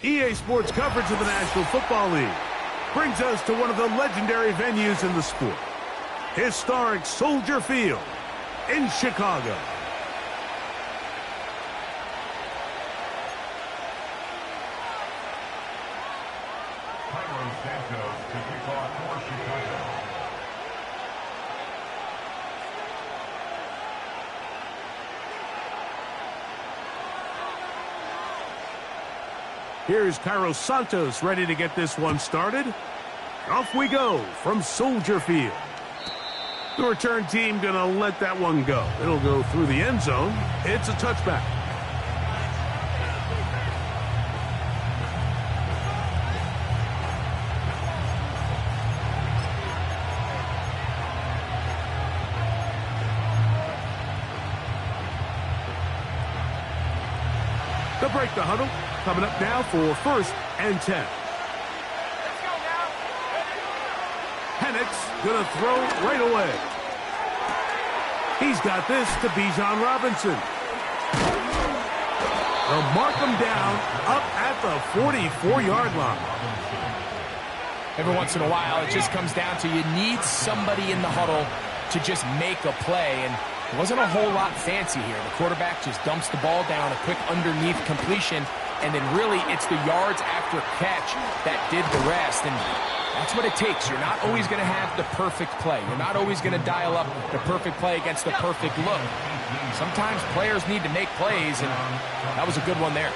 EA Sports coverage of the National Football League brings us to one of the legendary venues in the sport. Historic Soldier Field in Chicago. Here's Cairo Santos ready to get this one started. Off we go from Soldier Field. The return team gonna let that one go. It'll go through the end zone. It's a touchback. They'll break the huddle. Coming up now for 1st and 10. Let's go now. Penix gonna throw right away. He's got this to Bijan Robinson. They'll mark him down up at the 44-yard line. Every once in a while, it just comes down to you need somebody in the huddle to just make a play, and it wasn't a whole lot fancy here. The quarterback just dumps the ball down, a quick underneath completion, and then really it's the yards after catch that did the rest. And that's what it takes. You're not always going to have the perfect play. You're not always going to dial up the perfect play against the perfect look. Sometimes players need to make plays, and that was a good one there.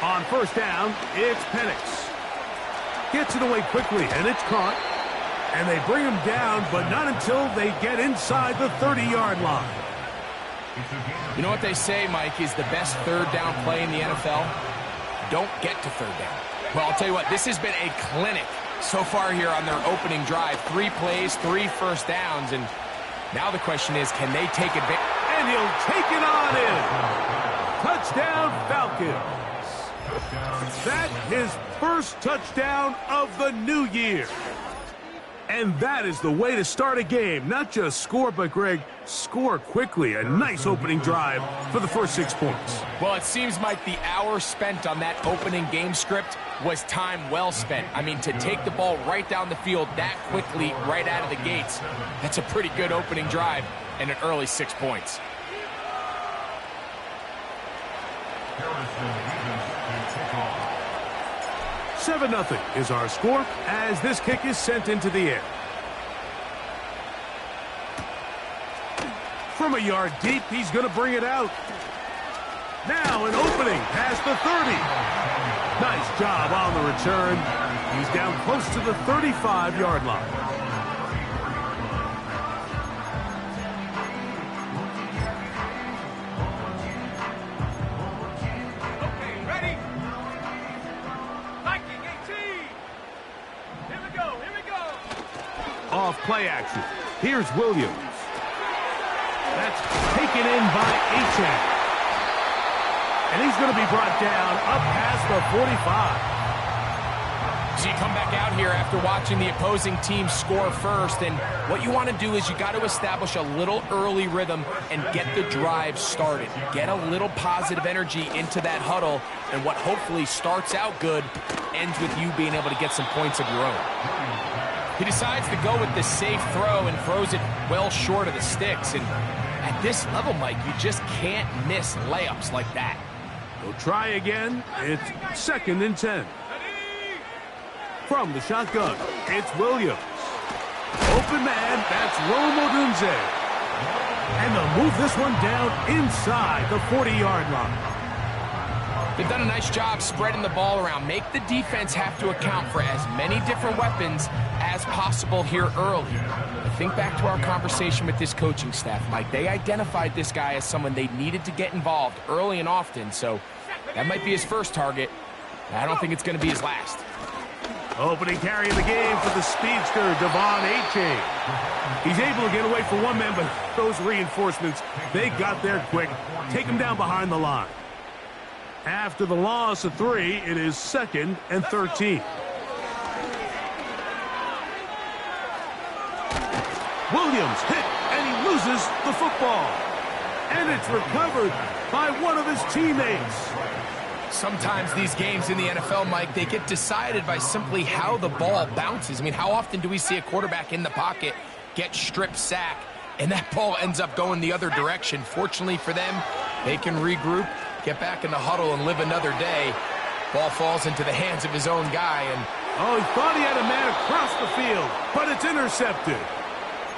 On 1st down, it's Penix. Gets it away quickly, and it's caught. And they bring him down, but not until they get inside the 30-yard line. You know what they say, Mike, is the best 3rd down play in the NFL? Don't get to 3rd down. Well, I'll tell you what, this has been a clinic so far here on their opening drive. 3 plays, 3 first downs, and now the question is, can they take advantage? And he'll take it on in. Touchdown, Falcons. That's his first touchdown of the new year. And that is the way to start a game. Not just score, but, Greg, score quickly. A nice opening drive for the first 6 points. Well, it seems like the hour spent on that opening game script was time well spent. I mean, to take the ball right down the field that quickly right out of the gates, that's a pretty good opening drive and an early 6 points. 7-0 is our score as this kick is sent into the air. From a yard deep, he's going to bring it out. Now an opening past the 30. Nice job on the return. He's down close to the 35-yard line. Off play action. Here's Williams. That's taken in by Achane. And he's going to be brought down up past the 45. So you come back out here after watching the opposing team score first, and what you want to do is you got to establish a little early rhythm and get the drive started. Get a little positive energy into that huddle, and what hopefully starts out good ends with you being able to get some points of your own. He decides to go with the safe throw and throws it well short of the sticks. And at this level, Mike, you just can't miss layups like that. They'll try again. It's 2nd and 10. From the shotgun, it's Williams. Open man, that's Rome Odunze. And they'll move this one down inside the 40-yard line. They've done a nice job spreading the ball around. Make the defense have to account for as many different weapons as possible here early. But think back to our conversation with this coaching staff, Mike. They identified this guy as someone they needed to get involved early and often, so that might be his first target. I don't think it's going to be his last. Opening carry of the game for the speedster, Devon Achane. He's able to get away from one man, but those reinforcements, they got there quick. Take him down behind the line. After the loss of 3, it is 2nd and 13. Williams hit, and he loses the football. And it's recovered by one of his teammates. Sometimes these games in the NFL, Mike, they get decided by simply how the ball bounces. I mean, how often do we see a quarterback in the pocket get strip sack, and that ball ends up going the other direction? Fortunately for them, they can regroup, get back in the huddle, and live another day. Ball falls into the hands of his own guy, and oh, he thought he had a man across the field, but it's intercepted.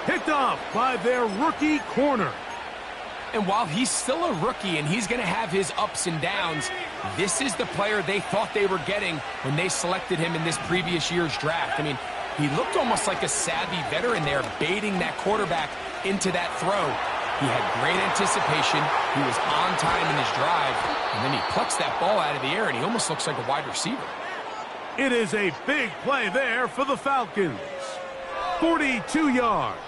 Picked off by their rookie corner. And while he's still a rookie and he's going to have his ups and downs, this is the player they thought they were getting when they selected him in this previous year's draft. I mean, he looked almost like a savvy veteran there, baiting that quarterback into that throw. He had great anticipation. He was on time in his drive, and then he plucks that ball out of the air, and he almost looks like a wide receiver. It is a big play there for the Falcons. 42 yards.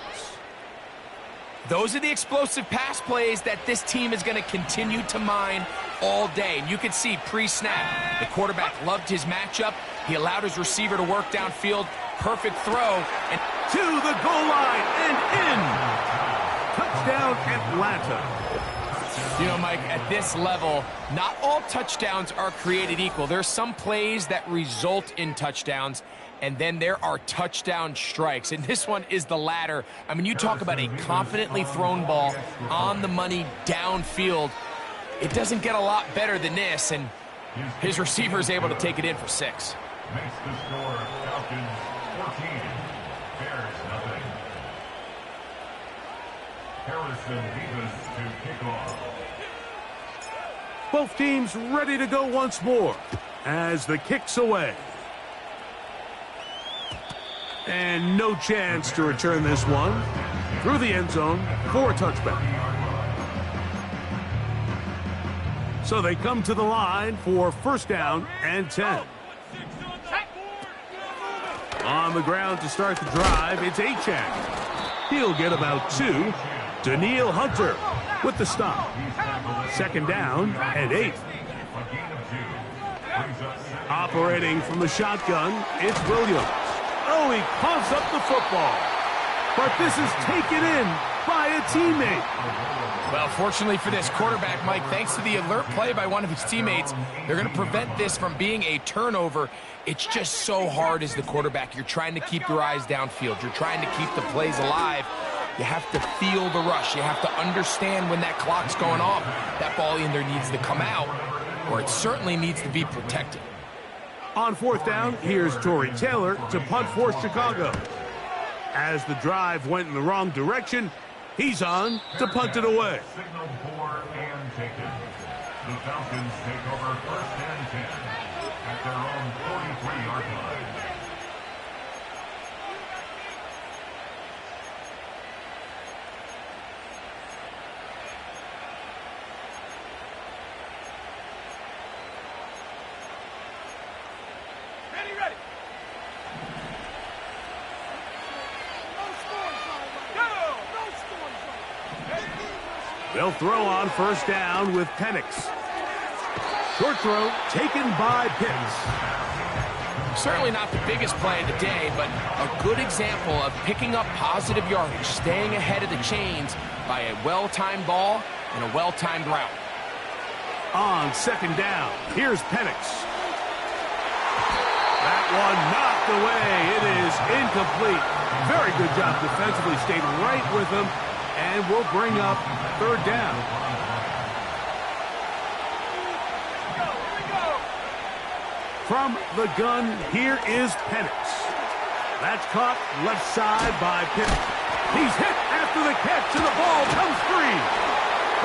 Those are the explosive pass plays that this team is going to continue to mine all day. And you can see pre-snap, the quarterback loved his matchup. He allowed his receiver to work downfield. Perfect throw. And to the goal line and in. Touchdown, Atlanta. You know, Mike, at this level, not all touchdowns are created equal. There's some plays that result in touchdowns, and then there are touchdown strikes. And this one is the latter. I mean, you talk about a confidently thrown ball on the money downfield. It doesn't get a lot better than this, and his receiver is able to take it in for 6. Makes the score Falcons 14, Bears nothing. Harrison Davis to kick off. Both teams ready to go once more as the kick's away. And no chance to return this one through the end zone for a touchback. So they come to the line for first down and 10. On the ground to start the drive, it's Achane. He'll get about 2. Danielle Hunter with the stop. Second down and 8. Operating from the shotgun, it's Williams. Oh, he coughs up the football. But this is taken in by a teammate. Well, fortunately for this quarterback, Mike, thanks to the alert play by one of his teammates, they're going to prevent this from being a turnover. It's just so hard as the quarterback. You're trying to keep your eyes downfield. You're trying to keep the plays alive. You have to feel the rush. You have to understand when that clock's going off. That ball either needs to come out, or it certainly needs to be protected. On fourth down, here's Tory Taylor to punt for Chicago. As the drive went in the wrong direction, he's on to punt it away. Signal for and taken. The Falcons take over first and 10 at their own 43-yard line. They'll throw on first down with Penix. Short throw taken by Pitts. Certainly not the biggest play of the day, but a good example of picking up positive yardage, staying ahead of the chains by a well-timed ball and a well-timed route. On second down, here's Penix. That one knocked away. It is incomplete. Very good job defensively. Stayed right with him. And we'll bring up third down. From the gun, here is Penix. That's caught left side by Pittman. He's hit after the catch, and the ball comes free.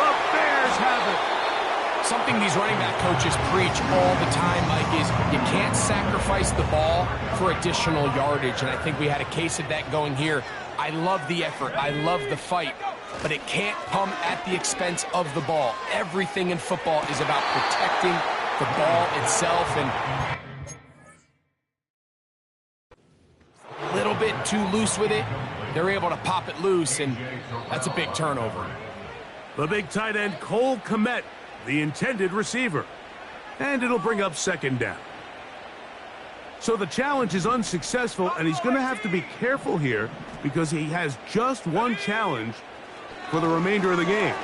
The Bears have it. Something these running back coaches preach all the time, Mike, is you can't sacrifice the ball for additional yardage. And I think we had a case of that going here. I love the effort. I love the fight. But it can't come at the expense of the ball. Everything in football is about protecting the ball itself. And a little bit too loose with it. They're able to pop it loose, and that's a big turnover. The big tight end, Cole Kmet, the intended receiver. And it'll bring up second down. So the challenge is unsuccessful, and he's going to have to be careful here because he has just one challenge for the remainder of the game.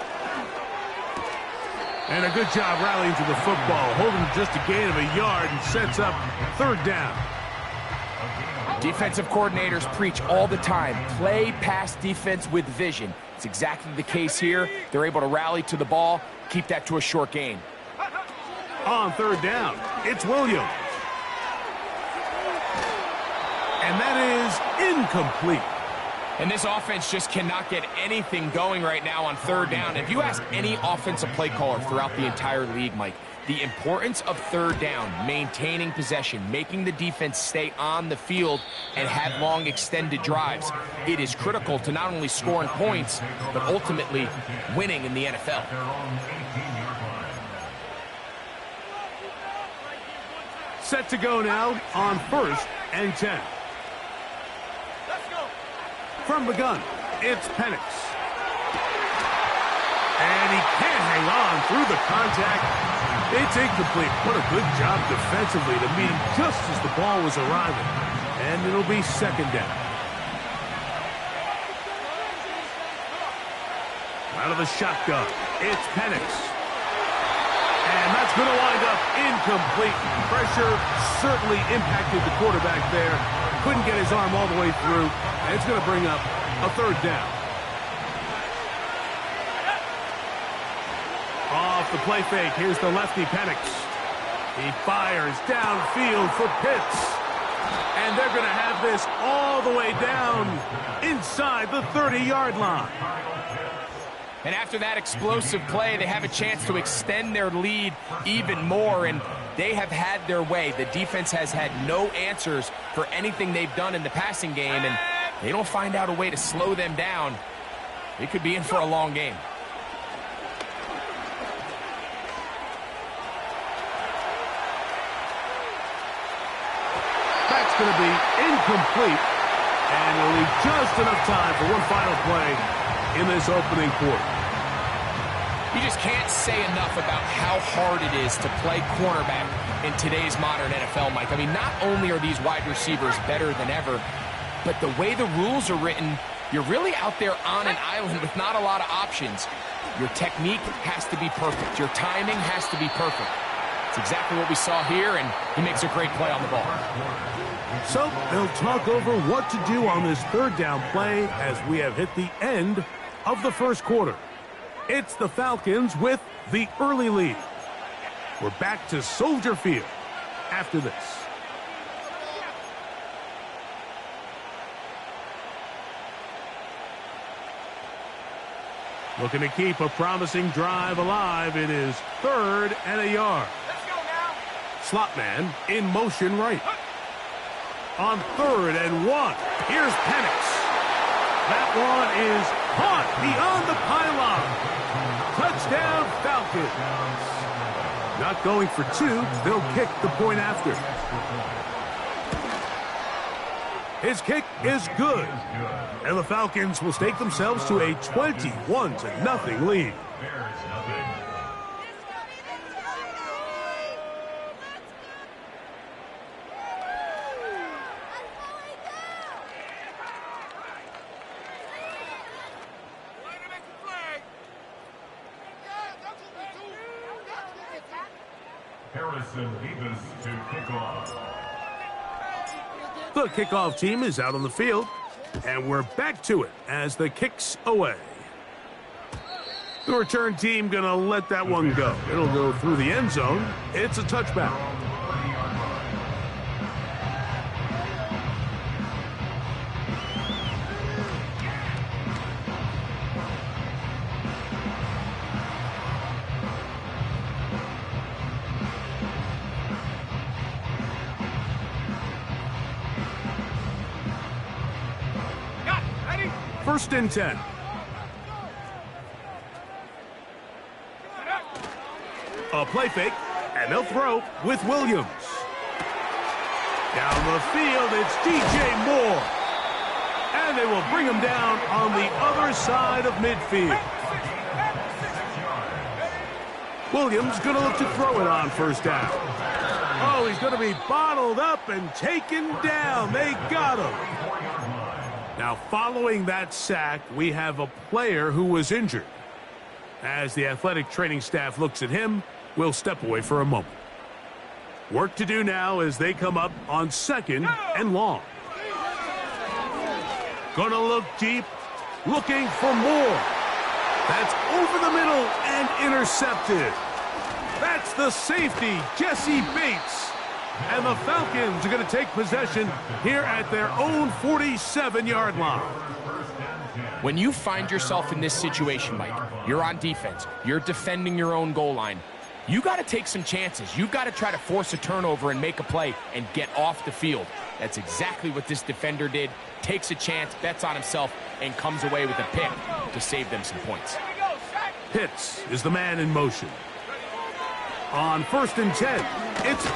And a good job rallying to the football, holding just a gain of a yard and sets up third down. Defensive coordinators preach all the time, play pass defense with vision. It's exactly the case here. They're able to rally to the ball, keep that to a short gain. On third down, it's Williams. And that is incomplete. And this offense just cannot get anything going right now on third down. If you ask any offensive play caller throughout the entire league, Mike, the importance of third down, maintaining possession, making the defense stay on the field and have long extended drives, it is critical to not only scoring points, but ultimately winning in the NFL. Set to go now on 1st and 10. From the gun, it's Penix. And he can't hang on through the contact. It's incomplete. What a good job defensively to meet him just as the ball was arriving. And it'll be second down. Out of the shotgun, it's Penix. And that's going to wind up incomplete. Pressure certainly impacted the quarterback there. Couldn't get his arm all the way through. And it's going to bring up a third down. Off the play fake, here's the lefty Penix. He fires downfield for Pitts. And they're going to have this all the way down inside the 30-yard line. And after that explosive play, they have a chance to extend their lead even more, and they have had their way. The defense has had no answers for anything they've done in the passing game, and they don't find out a way to slow them down. They could be in for a long game. That's going to be incomplete, and it'll leave just enough time for one final play in this opening quarter. You just can't say enough about how hard it is to play cornerback in today's modern NFL, Mike. I mean, not only are these wide receivers better than ever, but the way the rules are written, you're really out there on an island with not a lot of options. Your technique has to be perfect. Your timing has to be perfect. It's exactly what we saw here, and he makes a great play on the ball. So they'll talk over what to do on this third down play as we have hit the end of the first quarter. It's the Falcons with the early lead. We're back to Soldier Field after this. Looking to keep a promising drive alive. It is 3rd and a yard. Let's go now. Slot man in motion right. On 3rd and 1. Here's Penix. That one is caught beyond the pylon. Touchdown, Falcons. Not going for 2. They'll kick the point after. His kick is good. And the Falcons will stake themselves to a 21-0 lead. Harrison Davis to kick off. The kickoff team is out on the field, and we're back to it as the kick's away. The return team going to let that one go. It'll go through the end zone. It's a touchback. First and 10. A play fake, and they'll throw with Williams. Down the field, it's DJ Moore. And they will bring him down on the other side of midfield. Williams going to look to throw it on first down. Oh, he's going to be bottled up and taken down. They got him. Now, following that sack, we have a player who was injured. As the athletic training staff looks at him, we'll step away for a moment. Work to do now as they come up on 2nd and long. Gonna look deep, looking for more. That's over the middle and intercepted. That's the safety, Jesse Bates. And the Falcons are going to take possession here at their own 47-yard line. When you find yourself in this situation, Mike, you're on defense, you're defending your own goal line, you got to take some chances. You got to try to force a turnover and make a play and get off the field. That's exactly what this defender did. Takes a chance, bets on himself, and comes away with a pick to save them some points. Pitts is the man in motion. On 1st and 10, it's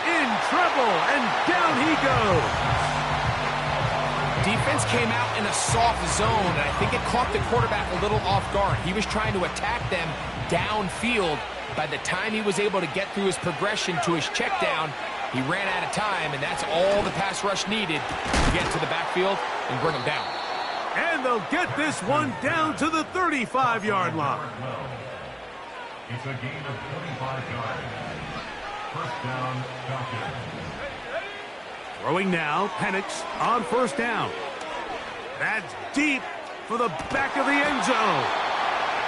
in trouble, and down he goes. Defense came out in a soft zone, and I think it caught the quarterback a little off guard. He was trying to attack them downfield. By the time he was able to get through his progression to his check down, he ran out of time, and that's all the pass rush needed to get to the backfield and bring him down. And they'll get this one down to the 35-yard line. It's a gain of 25 yards. First down, Falcons. Throwing now, Penix on 1st down. That's deep for the back of the end zone.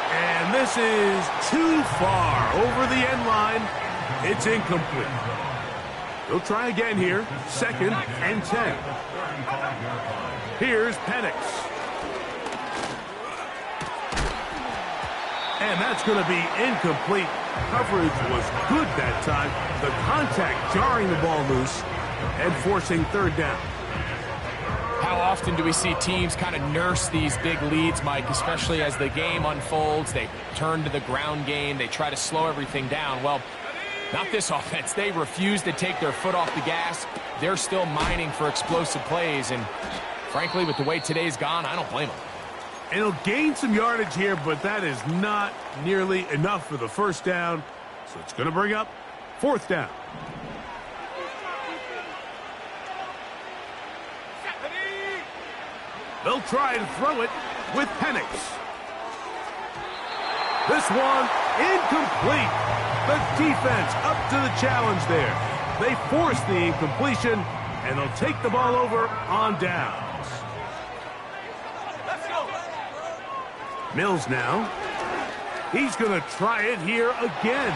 And this is too far over the end line. It's incomplete. They'll try again here. 2nd and 10. Here's Penix. And that's going to be incomplete. Coverage was good that time. The contact jarring the ball loose and forcing 3rd down. How often do we see teams kind of nurse these big leads, Mike, especially as the game unfolds? They turn to the ground game. They try to slow everything down. Well, not this offense. They refuse to take their foot off the gas. They're still mining for explosive plays. And frankly, with the way today's gone, I don't blame them. And he'll gain some yardage here, but that is not nearly enough for the 1st down. So it's going to bring up 4th down. They'll try and throw it with Penix. This one incomplete. The defense up to the challenge there. They force the incompletion, and they'll take the ball over on downs. Mills now. He's going to try it here again.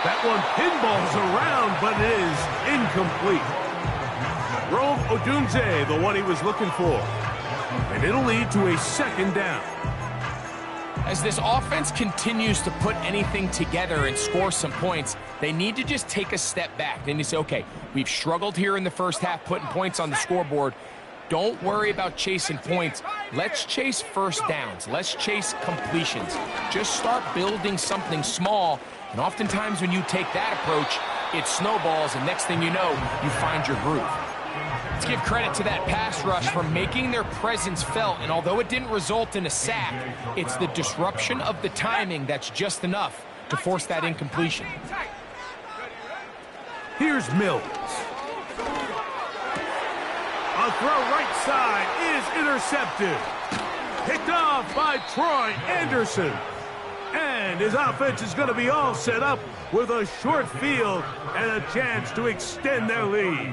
That one pinballs around, but it is incomplete. Rome Odunze, the one he was looking for. And it'll lead to a 2nd down. As this offense continues to put anything together and score some points, they need to just take a step back. They need to say, okay, we've struggled here in the first half putting points on the scoreboard. Don't worry about chasing points. Let's chase 1st downs. Let's chase completions. Just start building something small. And oftentimes when you take that approach, it snowballs, and next thing you know, you find your groove. Let's give credit to that pass rush for making their presence felt, and although it didn't result in a sack, it's the disruption of the timing that's just enough to force that incompletion. Here's Mills. A throw right side is intercepted. Picked off by Troy Anderson. And his offense is going to be all set up with a short field and a chance to extend their lead.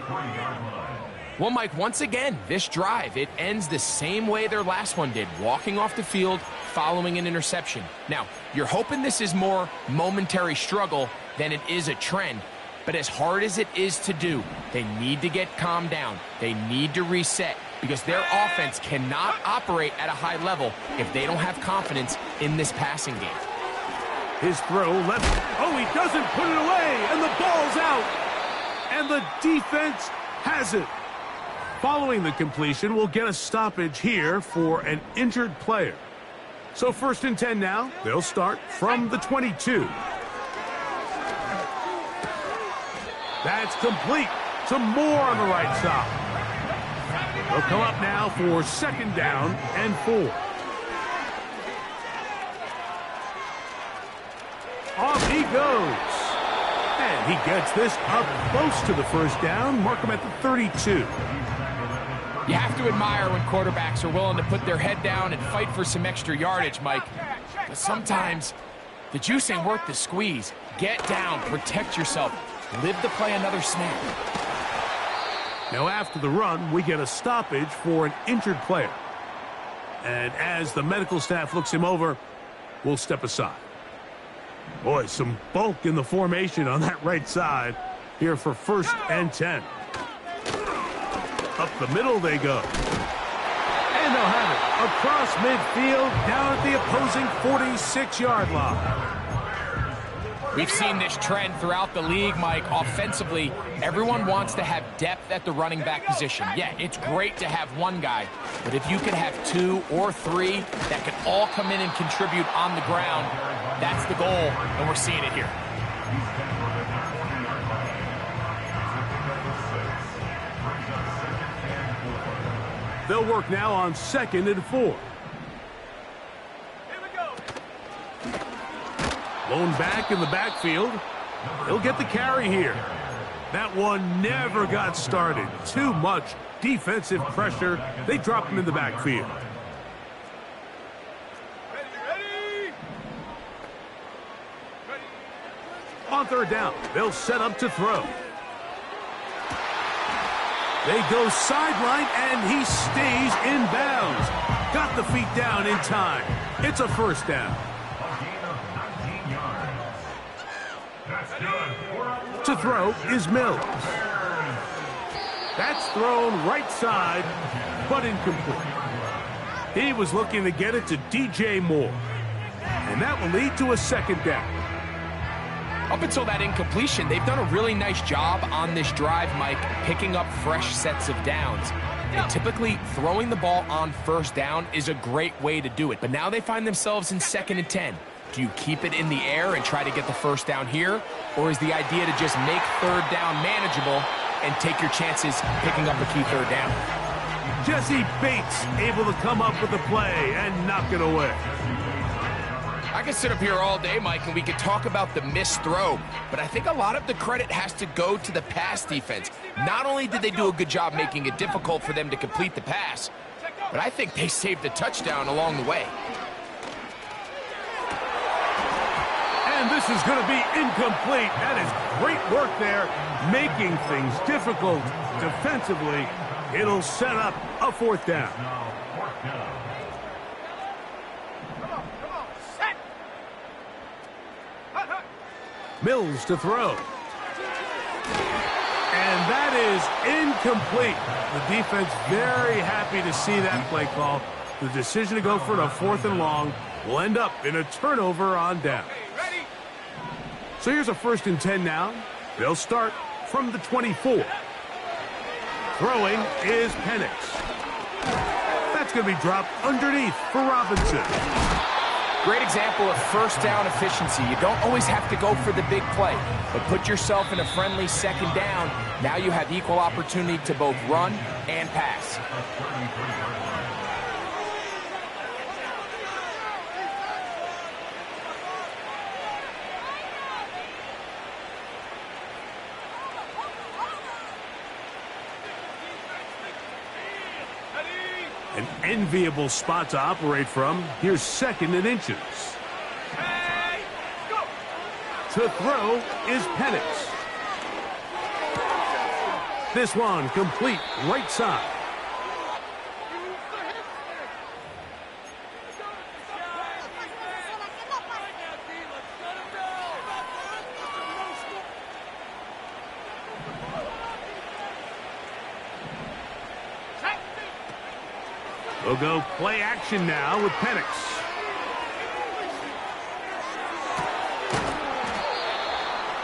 Well, Mike, once again, this drive, it ends the same way their last one did, walking off the field, following an interception. Now, you're hoping this is more momentary struggle than it is a trend, but as hard as it is to do, they need to get calmed down. They need to reset because their offense cannot operate at a high level if they don't have confidence in this passing game. His throw left. Oh, he doesn't put it away, and the ball's out. And the defense has it. Following the completion, we'll get a stoppage here for an injured player. So 1st and 10 now. They'll start from the 22. That's complete. Some more on the right side. They'll come up now for 2nd down and 4. Off he goes. And he gets this up close to the 1st down. Mark him at the 32. You have to admire when quarterbacks are willing to put their head down and fight for some extra yardage, Mike. But sometimes the juice ain't worth the squeeze. Get down, protect yourself, live to play another snap. Now after the run, we get a stoppage for an injured player. And as the medical staff looks him over, we'll step aside. Boy, some bulk in the formation on that right side here for 1st and 10. Up the middle they go. And they'll have it across midfield down at the opposing 46-yard line. We've seen this trend throughout the league, Mike. Offensively, everyone wants to have depth at the running back position. Yeah, it's great to have one guy, but if you can have 2 or 3 that can all come in and contribute on the ground, that's the goal, and we're seeing it here. They'll work now on 2nd and 4. Lone back in the backfield. He'll get the carry here. That one never got started. Too much defensive pressure. They drop him in the backfield. On 3rd down, they'll set up to throw. They go sideline, and he stays in bounds. Got the feet down in time. It's a 1st down. To throw is Mills. That's thrown right side, but incomplete. He was looking to get it to DJ Moore. And that will lead to a 2nd down. Up until that incompletion, they've done a really nice job on this drive, Mike, picking up fresh sets of downs. And typically, throwing the ball on 1st down is a great way to do it. But now they find themselves in 2nd and 10. Do you keep it in the air and try to get the 1st down here? Or is the idea to just make 3rd down manageable and take your chances picking up a key 3rd down? Jesse Bates able to come up with the play and knock it away. I could sit up here all day, Mike, and we could talk about the missed throw, but I think a lot of the credit has to go to the pass defense. Not only did they do a good job making it difficult for them to complete the pass, but I think they saved a touchdown along the way. And this is going to be incomplete. That is great work there, making things difficult defensively. It'll set up a 4th down. Mills to throw. And that is incomplete. The defense very happy to see that play call. The decision to go for it on 4th and long will end up in a turnover on down. So here's a 1st and 10 now. They'll start from the 24. Throwing is Penix. That's going to be dropped underneath for Robinson. Great example of 1st down efficiency. You don't always have to go for the big play, but put yourself in a friendly 2nd down. Now you have equal opportunity to both run and pass. An enviable spot to operate from. Here's 2nd and inches. To throw is Penix. This one complete right side. We'll go play action now with Penix.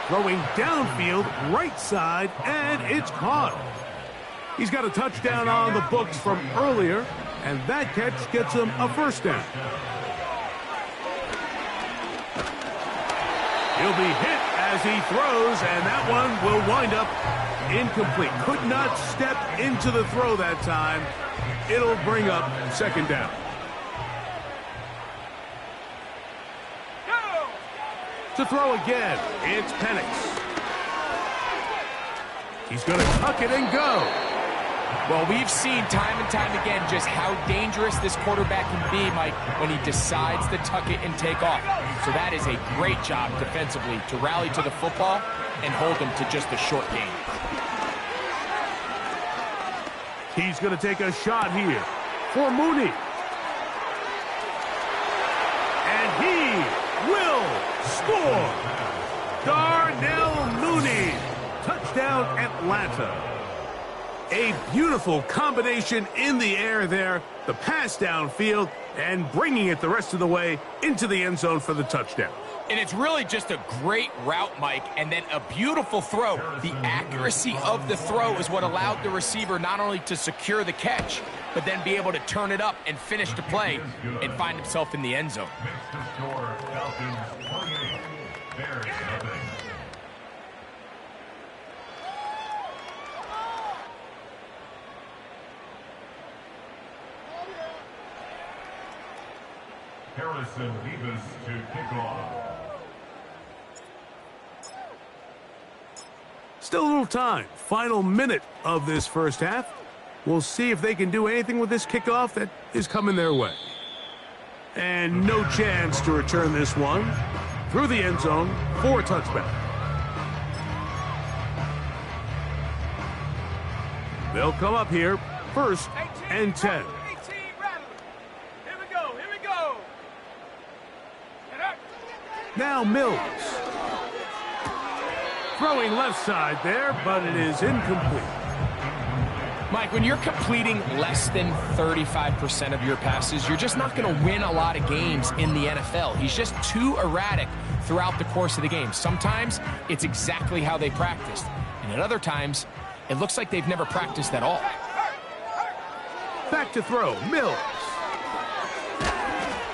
Throwing downfield, right side, and it's caught. He's got a touchdown on the books from earlier, and that catch gets him a 1st down. He'll be hit as he throws, and that one will wind up incomplete. Could not step into the throw that time. It'll bring up 2nd down. To throw again, it's Penix. He's going to tuck it and go. Well, we've seen time and time again just how dangerous this quarterback can be, Mike, when he decides to tuck it and take off. So that is a great job defensively to rally to the football and hold him to just a short gain. He's going to take a shot here for Mooney. And he will score. Darnell Mooney. Touchdown, Atlanta. A beautiful combination in the air there. The pass downfield and bringing it the rest of the way into the end zone for the touchdown. And it's really just a great route, Mike, and then a beautiful throw. The accuracy of the throw is what allowed the receiver not only to secure the catch, but then be able to turn it up and finish the play and find himself in the end zone. Harrison Vivas to kick off. Still a little time. Final minute of this first half. We'll see if they can do anything with this kickoff that is coming their way. And no chance to return this one through the end zone for a touchback. They'll come up here, 1st and 10. Now Mills. Throwing left side there, but it is incomplete. Mike, when you're completing less than 35% of your passes, you're just not going to win a lot of games in the NFL. He's just too erratic throughout the course of the game. Sometimes it's exactly how they practiced, and at other times it looks like they've never practiced at all. Back to throw, Mills.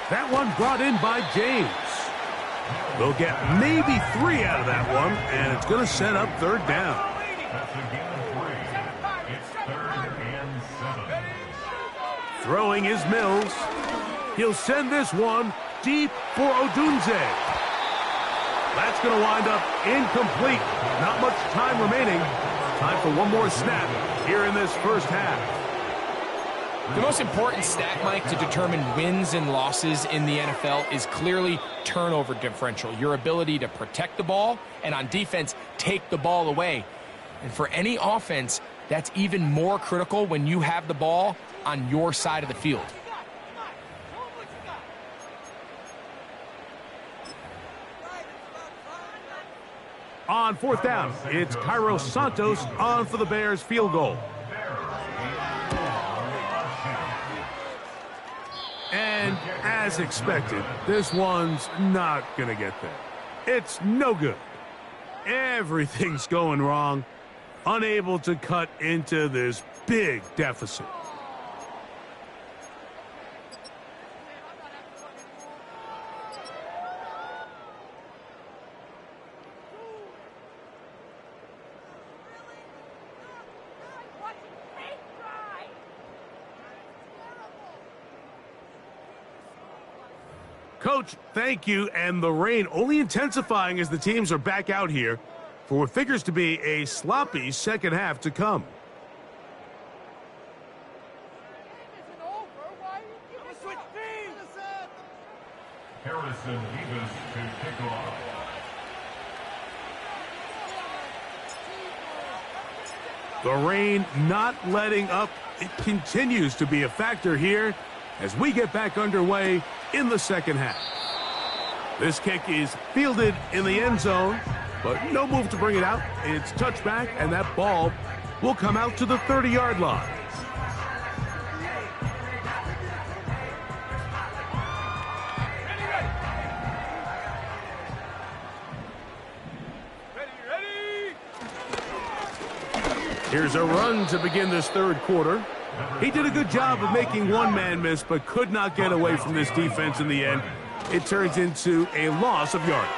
That one brought in by James. They'll get maybe 3 out of that one, and it's going to set up 3rd down. That's again 3. It's 3rd and 7. Throwing is Mills. He'll send this one deep for Odunze. That's going to wind up incomplete. Not much time remaining. Time for one more snap here in this first half. The most important stat, Mike, to determine wins and losses in the NFL is clearly turnover differential, your ability to protect the ball and on defense, take the ball away. And for any offense, that's even more critical when you have the ball on your side of the field. On 4th down, it's Cairo Santos on for the Bears field goal. And as expected, this one's not going to get there. It's no good. Everything's going wrong. Unable to cut into this big deficit. Coach, thank you, and the rain only intensifying as the teams are back out here for what figures to be a sloppy second half to come. Harrison Vivas to kick off. The rain not letting up. It continues to be a factor here as we get back underway in the second half. This kick is fielded in the end zone, but no move to bring it out. It's touchback, and that ball will come out to the 30-yard line. Here's a run to begin this third quarter. He did a good job of making one man miss, but could not get away from this defense in the end. It turns into a loss of yardage.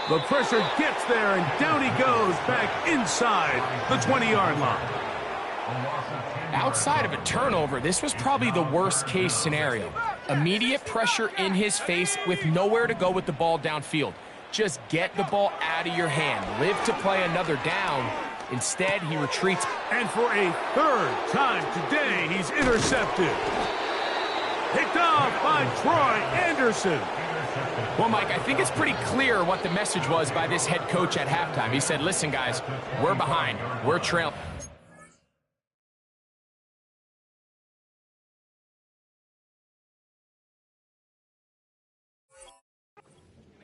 The pressure gets there, and down he goes back inside the 20-yard line. Outside of a turnover, this was probably the worst-case scenario. Immediate pressure in his face with nowhere to go with the ball downfield. Just get the ball out of your hand. Live to play another down, Instead, he retreats. And for a third time today, he's intercepted. Picked off by Troy Anderson. Well, Mike, I think it's pretty clear what the message was by this head coach at halftime. He said, listen, guys, we're behind. We're trailing.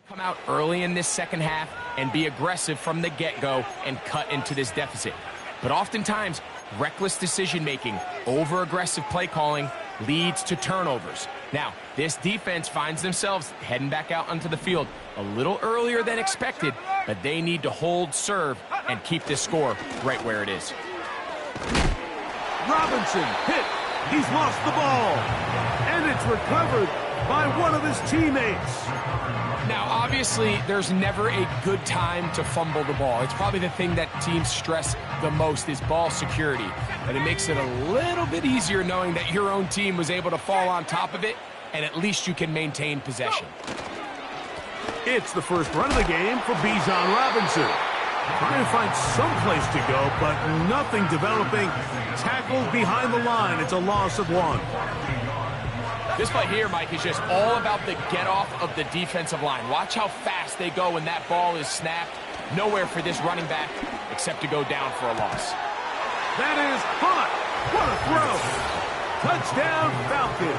Come out early in this second half and be aggressive from the get-go and cut into this deficit. But oftentimes, reckless decision-making, over-aggressive play calling leads to turnovers. Now, this defense finds themselves heading back out onto the field a little earlier than expected, but they need to hold serve and keep this score right where it is. Robinson hit. He's lost the ball. And it's recovered by one of his teammates. Now, obviously, there's never a good time to fumble the ball. It's probably the thing that teams stress the most is ball security. But it makes it a little bit easier knowing that your own team was able to fall on top of it, and at least you can maintain possession. It's the first run of the game for Bijan Robinson. Trying to find some place to go, but nothing developing. Tackled behind the line. It's a loss of 1. This play here, Mike, is just all about the get-off of the defensive line. Watch how fast they go when that ball is snapped. Nowhere for this running back except to go down for a loss. That is hot. What a throw. Touchdown, Falcons.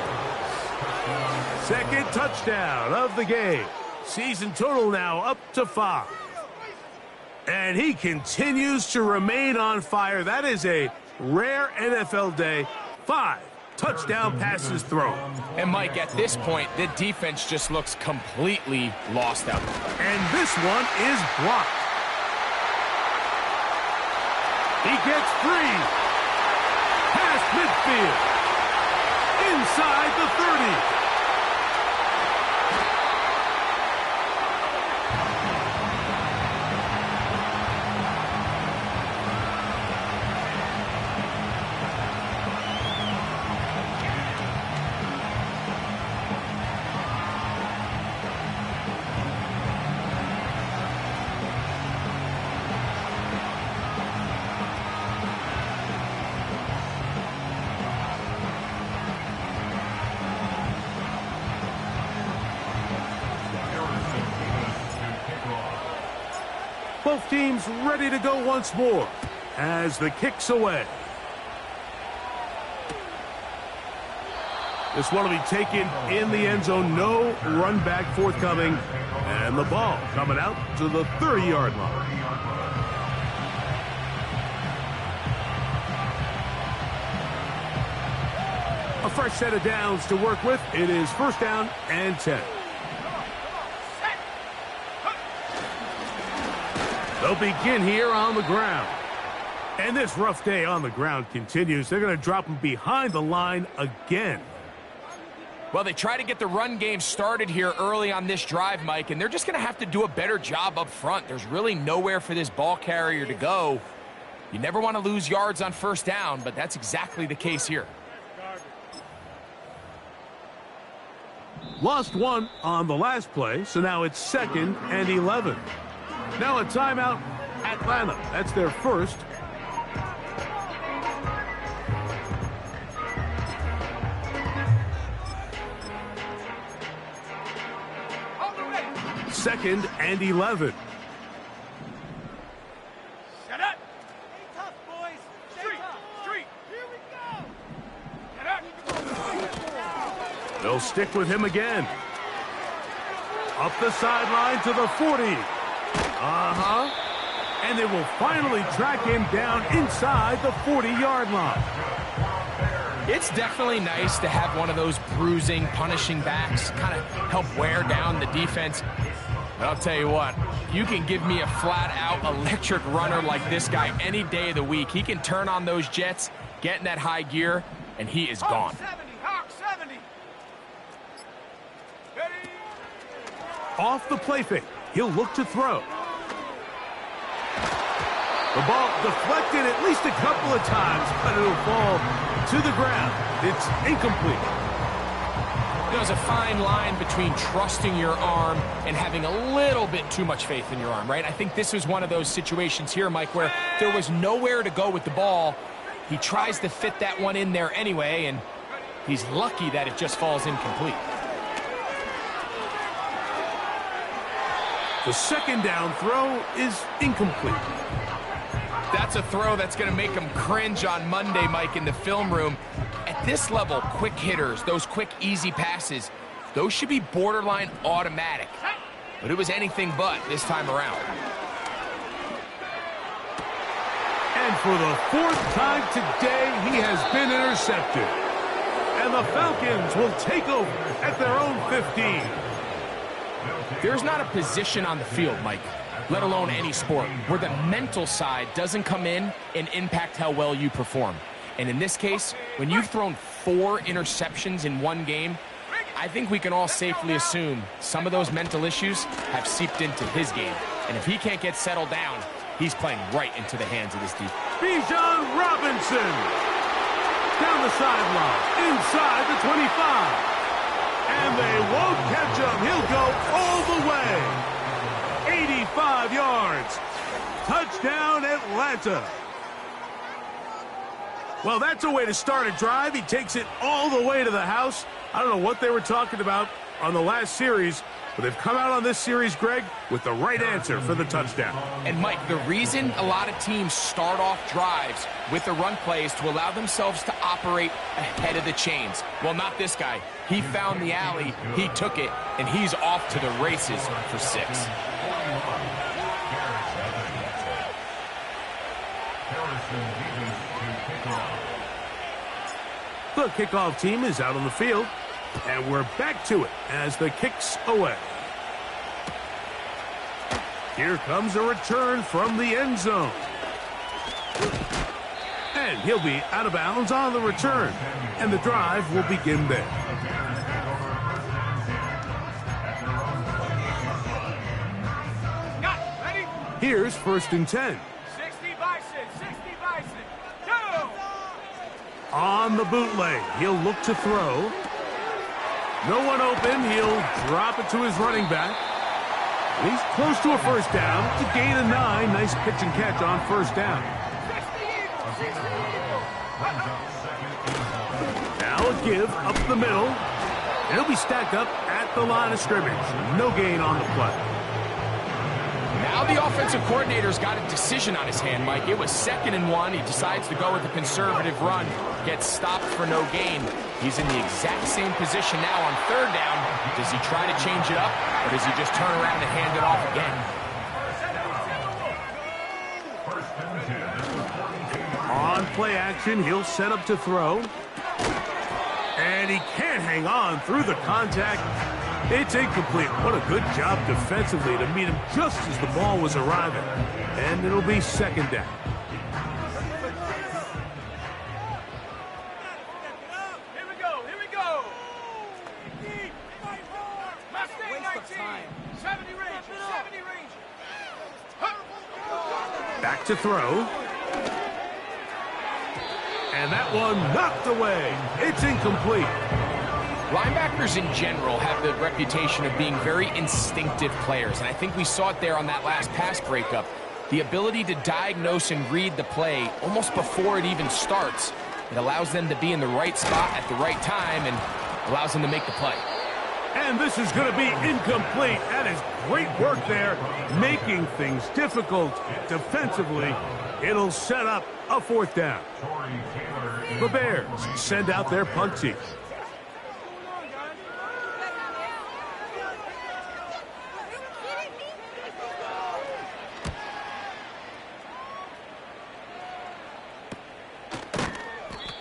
Second touchdown of the game. Season total now up to 5. And he continues to remain on fire. That is a rare NFL day. 5 touchdown passes thrown. And Mike, at this point, the defense just looks completely lost out there. And this one is blocked. He gets free. Past midfield. Inside the 30. Both teams ready to go once more as the kick's away. This one will be taken in the end zone. No run back forthcoming. And the ball coming out to the 30-yard line. A fresh set of downs to work with. It is first down and 10. They'll begin here on the ground. And this rough day on the ground continues. They're going to drop him behind the line again. Well, they try to get the run game started here early on this drive, Mike, and they're just going to have to do a better job up front. There's really nowhere for this ball carrier to go. You never want to lose yards on first down, but that's exactly the case here. Lost 1 on the last play, so now it's 2nd and 11. Now a timeout, Atlanta. That's their first. Second and 11. Shut up. Stay tough, boys. Street. Here we go. Get up. They'll stick with him again. Up the sideline to the 40. And they will finally track him down inside the 40-yard line. It's definitely nice to have one of those bruising, punishing backs kind of help wear down the defense. But I'll tell you what, you can give me a flat-out electric runner like this guy any day of the week. He can turn on those jets, get in that high gear, and he is gone. Hawk 70. Ready. Off the play fake, he'll look to throw. The ball deflected at least a couple of times, but it'll fall to the ground. It's incomplete. There's a fine line between trusting your arm and having a little bit too much faith in your arm, right? I think this was one of those situations here, Mike, where there was nowhere to go with the ball. He tries to fit that one in there anyway, and he's lucky that it just falls incomplete. The second down throw is incomplete. That's a throw that's going to make him cringe on Monday, Mike, in the film room. At this level, quick hitters, those quick, easy passes, those should be borderline automatic. But it was anything but this time around. And for the fourth time today, he has been intercepted. And the Falcons will take over at their own 15. There's not a position on the field, Mike, let alone any sport, where the mental side doesn't come in and impact how well you perform. And in this case, when you've thrown 4 interceptions in one game, I think we can all safely assume some of those mental issues have seeped into his game. And if he can't get settled down, he's playing right into the hands of this defense. Bijan Robinson down the sideline, inside the 25. And they won't catch him. He'll go all the way. 85 yards. Touchdown, Atlanta. Well, that's a way to start a drive. He takes it all the way to the house. I don't know what they were talking about on the last series, but they've come out on this series, Greg, with the right answer for the touchdown. And, Mike, the reason a lot of teams start off drives with the run play is to allow themselves to operate ahead of the chains. Well, not this guy. He found the alley, he took it, and he's off to the races for 6. The kickoff team is out on the field, and we're back to it as the kick's away. Here comes a return from the end zone. And he'll be out of bounds on the return, and the drive will begin there. Here's 1st and 10. 60 Bison, 60 Bison. Go! On the bootleg, he'll look to throw. No one open. He'll drop it to his running back. He's close to a first down. To gain a 9. Nice pitch and catch on first down. Now a give up the middle. And he'll be stacked up at the line of scrimmage. No gain on the play. Now the offensive coordinator's got a decision on his hand, Mike. It was 2nd and 1. He decides to go with the conservative run. Gets stopped for no gain. He's in the exact same position now on 3rd down. Does he try to change it up, or does he just turn around and hand it off again? On play action, he'll set up to throw. And he can't hang on through the contact. It's incomplete. What a good job defensively to meet him just as the ball was arriving. And it'll be 2nd down. Here we go, here we go. Mustang 19, 70 range, 70 range. Back to throw. And that one knocked away. It's incomplete. Linebackers in general have the reputation of being very instinctive players, and I think we saw it there on that last pass breakup. The ability to diagnose and read the play almost before it even starts. It allows them to be in the right spot at the right time and allows them to make the play. And this is going to be incomplete. That is great work there, making things difficult defensively. It'll set up a 4th down. The Bears send out their punt team.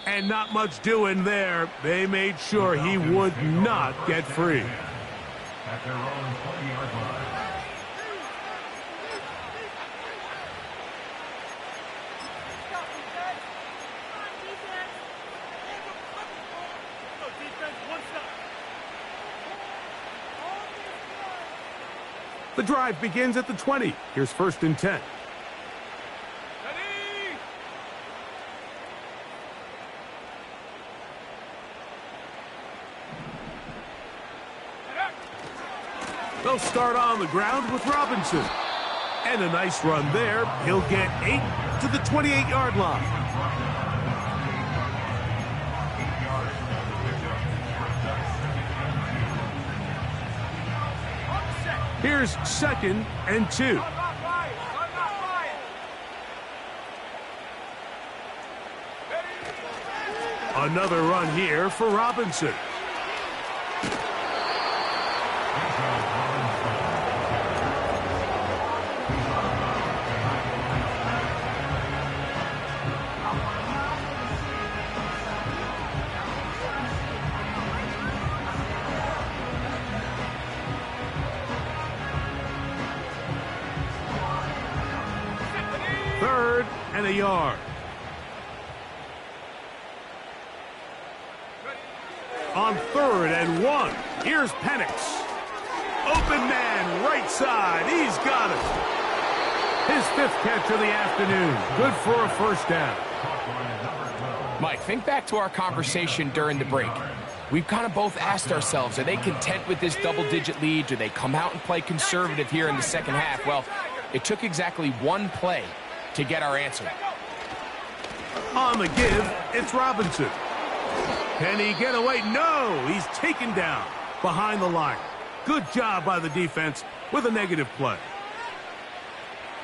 And not much doing there. They made sure he would not get free. At their own 20-yard line. The drive begins at the 20. Here's 1st and 10. They'll start on the ground with Robinson. And a nice run there. He'll get 8 to the 28-yard line. Here's 2nd and 2. Another run here for Robinson. Third and a yard. On 3rd and 1, here's Penix. Open man, right side. He's got it. His 5th catch of the afternoon. Good for a first down. Mike, think back to our conversation during the break. We've kind of both asked ourselves, are they content with this double-digit lead? Do they come out and play conservative here in the second half? Well, it took exactly one play to get our answer. On the give, it's Robinson. Can he get away? No, he's taken down behind the line. Good job by the defense with a negative play.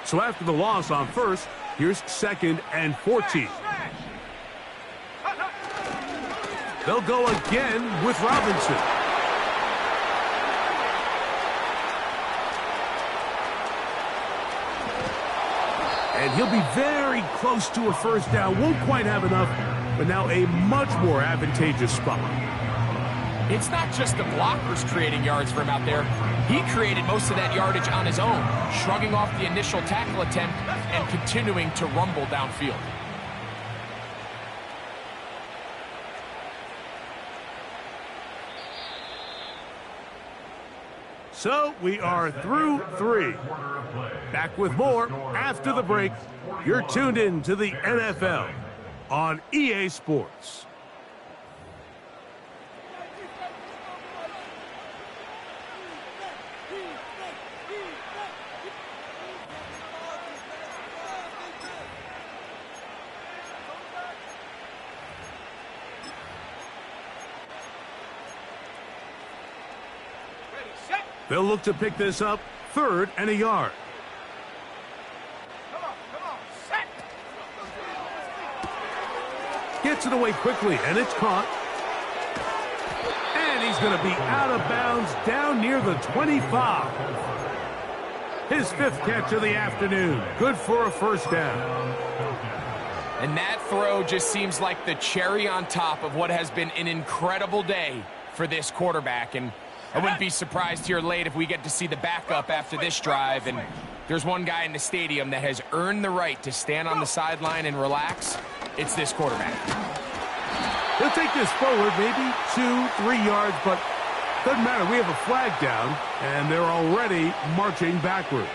So after the loss on 1st, here's 2nd and 14. They'll go again with Robinson. And he'll be very close to a first down. Won't quite have enough, but now a much more advantageous spot. It's not just the blockers creating yards for him out there. He created most of that yardage on his own, shrugging off the initial tackle attempt and continuing to rumble downfield. So we are through 3. Back with more after the break. You're tuned in to the NFL on EA Sports. They'll look to pick this up, 3rd and a yard. Set. Gets it away quickly, and it's caught. And he's going to be out of bounds down near the 25. His 5th catch of the afternoon. Good for a first down. And that throw just seems like the cherry on top of what has been an incredible day for this quarterback. And I wouldn't be surprised here late if we get to see the backup after this drive. And there's one guy in the stadium that has earned the right to stand on the sideline and relax. It's this quarterback. He'll take this forward, maybe 2-3 yards, but doesn't matter. We have a flag down, and they're already marching backward.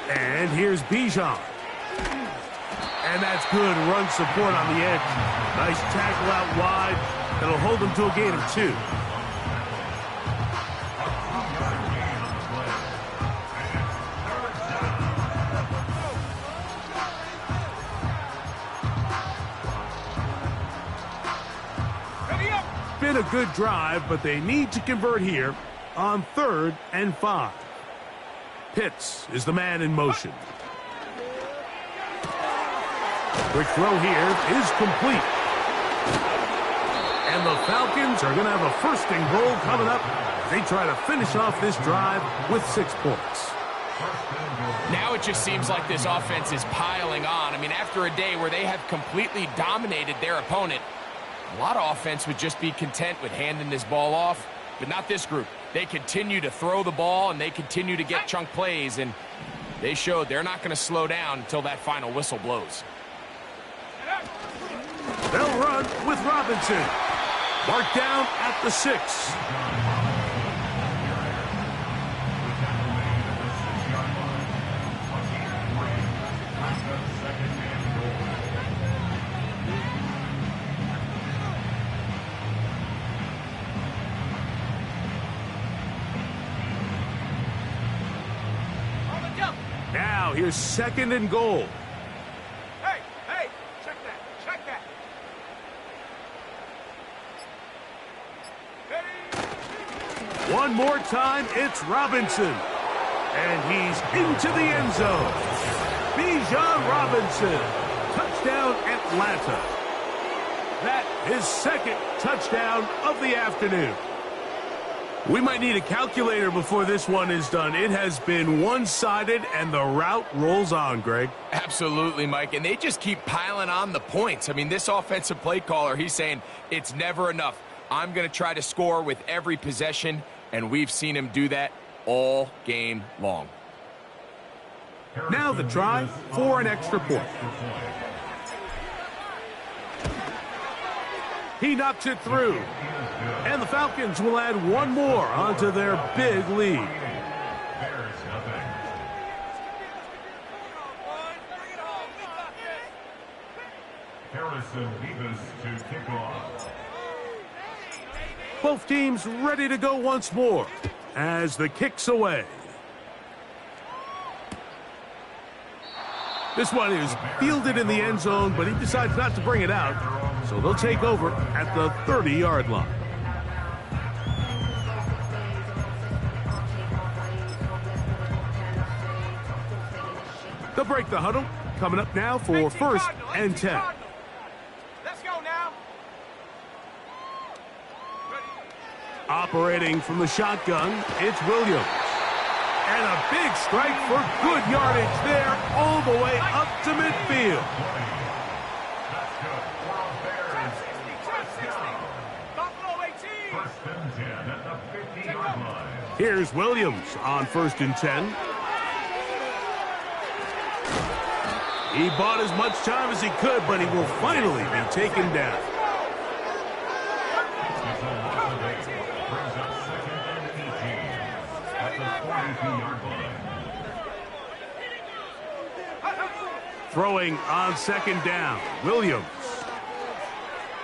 And here's Bijan. And that's good run support on the edge. Nice tackle out wide. That'll hold them to a gain of 2. Been a good drive, but they need to convert here on 3rd and 5. Pitts is the man in motion. Quick throw here is complete. And the Falcons are going to have a 1st and goal coming up as they try to finish off this drive with 6 points. Now it just seems like this offense is piling on. I mean, after a day where they have completely dominated their opponent, a lot of offense would just be content with handing this ball off, but not this group. They continue to throw the ball, and they continue to get chunk plays, and they showed they're not going to slow down until that final whistle blows. They'll run with Robinson. Marked down at the 6. Now here's 2nd and goal. Hey, hey, check that, check that. One more time, it's Robinson. And he's into the end zone. Bijan Robinson. Touchdown, Atlanta. That is 2nd touchdown of the afternoon. We might need a calculator before this one is done. It has been one-sided, and the route rolls on, Greg. Absolutely, Mike, and they just keep piling on the points. I mean, this offensive play caller, he's saying it's never enough. I'm going to try to score with every possession, and we've seen him do that all game long. Now the try for an extra point. He knocks it through. And the Falcons will add one more onto their big lead. Harrison Beavis to kick off. Both teams ready to go once more as the kick's away. This one is fielded in the end zone, but he decides not to bring it out. So they'll take over at the 30-yard line. They'll break the huddle. Coming up now for 1st and 10. Let's go now. Operating from the shotgun, it's Williams. And a big strike for good yardage there all the way up to midfield. That's good. Top 60. Buffalo 18. 1st and 10 at the 50-yard line. Here's Williams on 1st and 10. He bought as much time as he could, but he will finally be taken down. It's a loss of 8. Brings up 2nd and 18 at the 42-yard line. Throwing on 2nd down, Williams.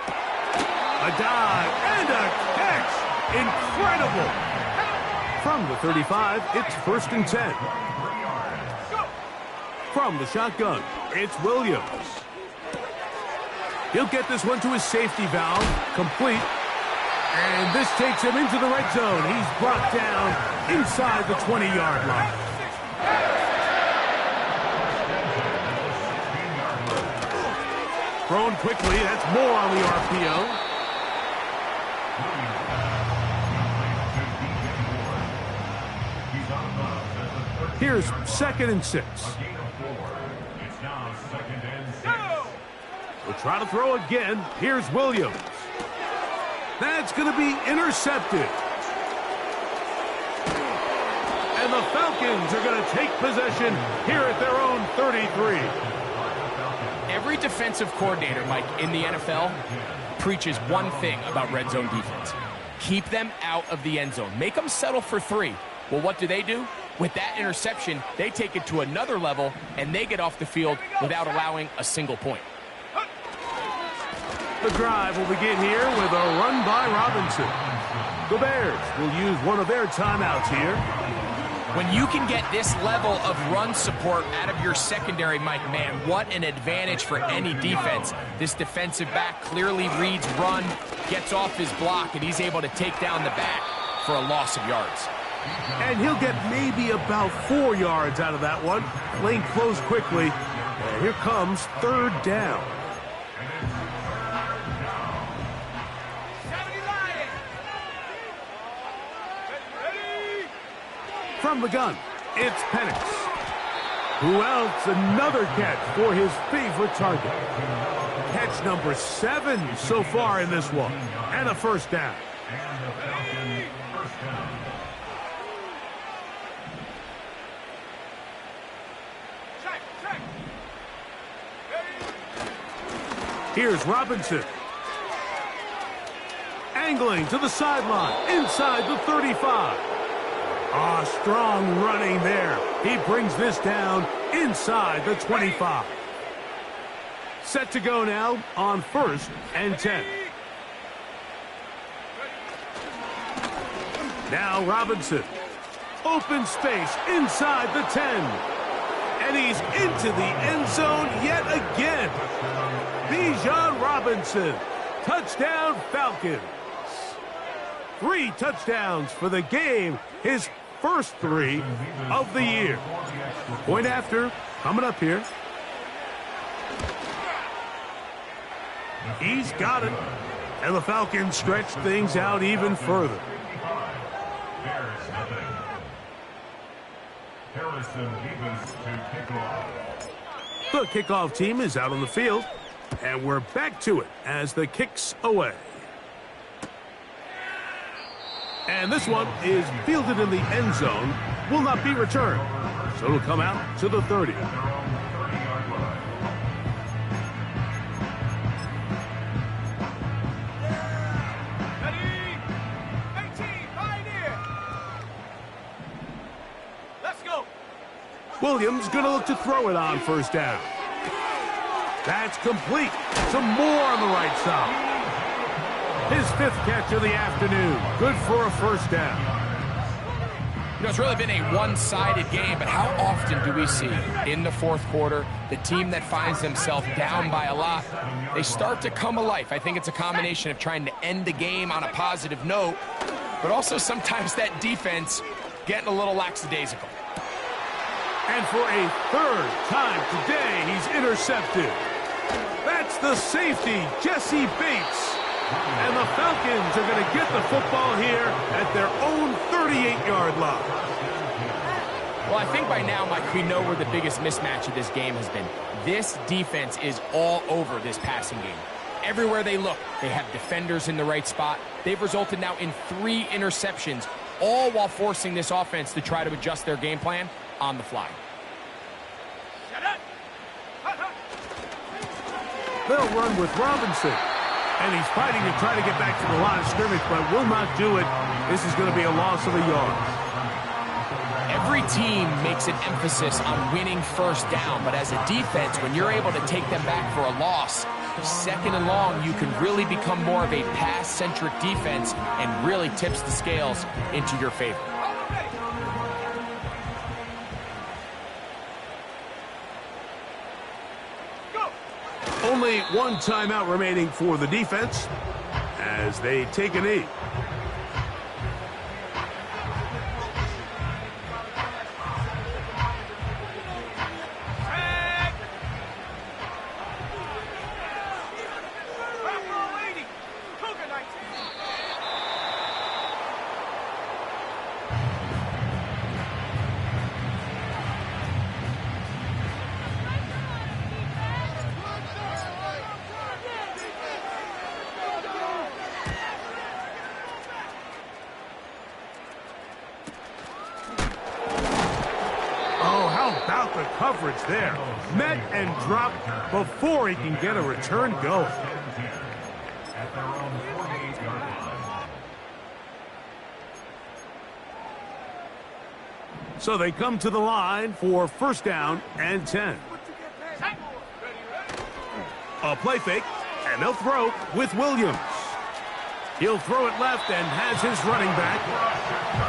A dive and a catch. Incredible. From the 35, it's 1st and 10. From the shotgun, it's Williams. He'll get this one to his safety valve, complete. And this takes him into the red zone. He's brought down inside the 20-yard line. Thrown quickly, that's more on the RPO. Here's 2nd and 6. It's now 2nd and 6. We'll try to throw again. Here's Williams. That's going to be intercepted. And the Falcons are going to take possession here at their own 33. Every defensive coordinator, Mike, in the NFL preaches one thing about red zone defense. Keep them out of the end zone. Make them settle for 3. Well, what do? With that interception, they take it to another level, and they get off the field without allowing a single point. The drive will begin here with a run by Robinson. The Bears will use one of their timeouts here. When you can get this level of run support out of your secondary, Mike, man, what an advantage for any defense. This defensive back clearly reads run, gets off his block, and he's able to take down the back for a loss of yards. And he'll get maybe about 4 yards out of that one. Lane closed quickly. And here comes 3rd down. From the gun, it's Penix. Who else? Another catch for his favorite target. Catch number 7 so far in this one. And a 1st down. And the Falcons' 1st down. Here's Robinson. Angling to the sideline, inside the 35. Strong running there. He brings this down inside the 25. Set to go now on 1st and 10. Now Robinson. Open space inside the 10. And he's into the end zone yet again. Bijan Robinson, touchdown Falcons. 3 touchdowns for the game, his first 3 of the year. Point after, coming up here. He's got it. And the Falcons stretch things out even further. The kickoff team is out on the field. And we're back to it as the kick's away. And this one is fielded in the end zone, will not be returned. So it'll come out to the 30. Williams going to look to throw it on first down. That's complete. Some more on the right side. His 5th catch of the afternoon. Good for a first down. You know, it's really been a one-sided game, but how often do we see in the fourth quarter the team that finds themselves down by a lot, they start to come alive. I think it's a combination of trying to end the game on a positive note, but also sometimes that defense getting a little lackadaisical. And for a 3rd time today, he's intercepted. That's the safety, Jesse Bates. And the Falcons are going to get the football here at their own 38-yard line. Well, I think by now, Mike, we know where the biggest mismatch of this game has been. This defense is all over this passing game. Everywhere they look, they have defenders in the right spot. They've resulted now in 3 interceptions, all while forcing this offense to try to adjust their game plan on the fly. They'll run with Robinson. And he's fighting to try to get back to the line of scrimmage, but will not do it. This is going to be a loss of a yard. Every team makes an emphasis on winning first down, but as a defense, when you're able to take them back for a loss, 2nd and long, you can really become more of a pass-centric defense and really tips the scales into your favor. Only 1 timeout remaining for the defense as they take a knee. About the coverage there. Met and dropped before he can get a return going. So they come to the line for first down and 10. A play fake, and they'll throw with Williams. He'll throw it left and has his running back.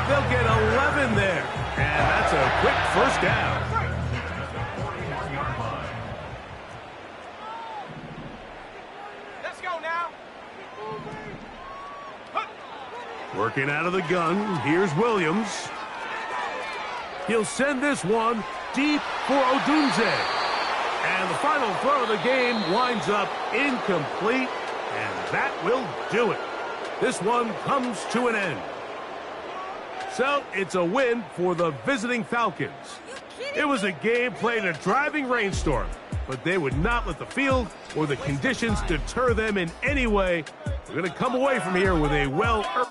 They'll get 11 there, and that's a quick first down. Working out of the gun, here's Williams. He'll send this one deep for Odunze. And the final throw of the game winds up incomplete, and that will do it. This one comes to an end. So it's a win for the visiting Falcons. It was a game played in a driving rainstorm, but they would not let the field or the conditions deter them in any way. We're going to come away from here with a well-earned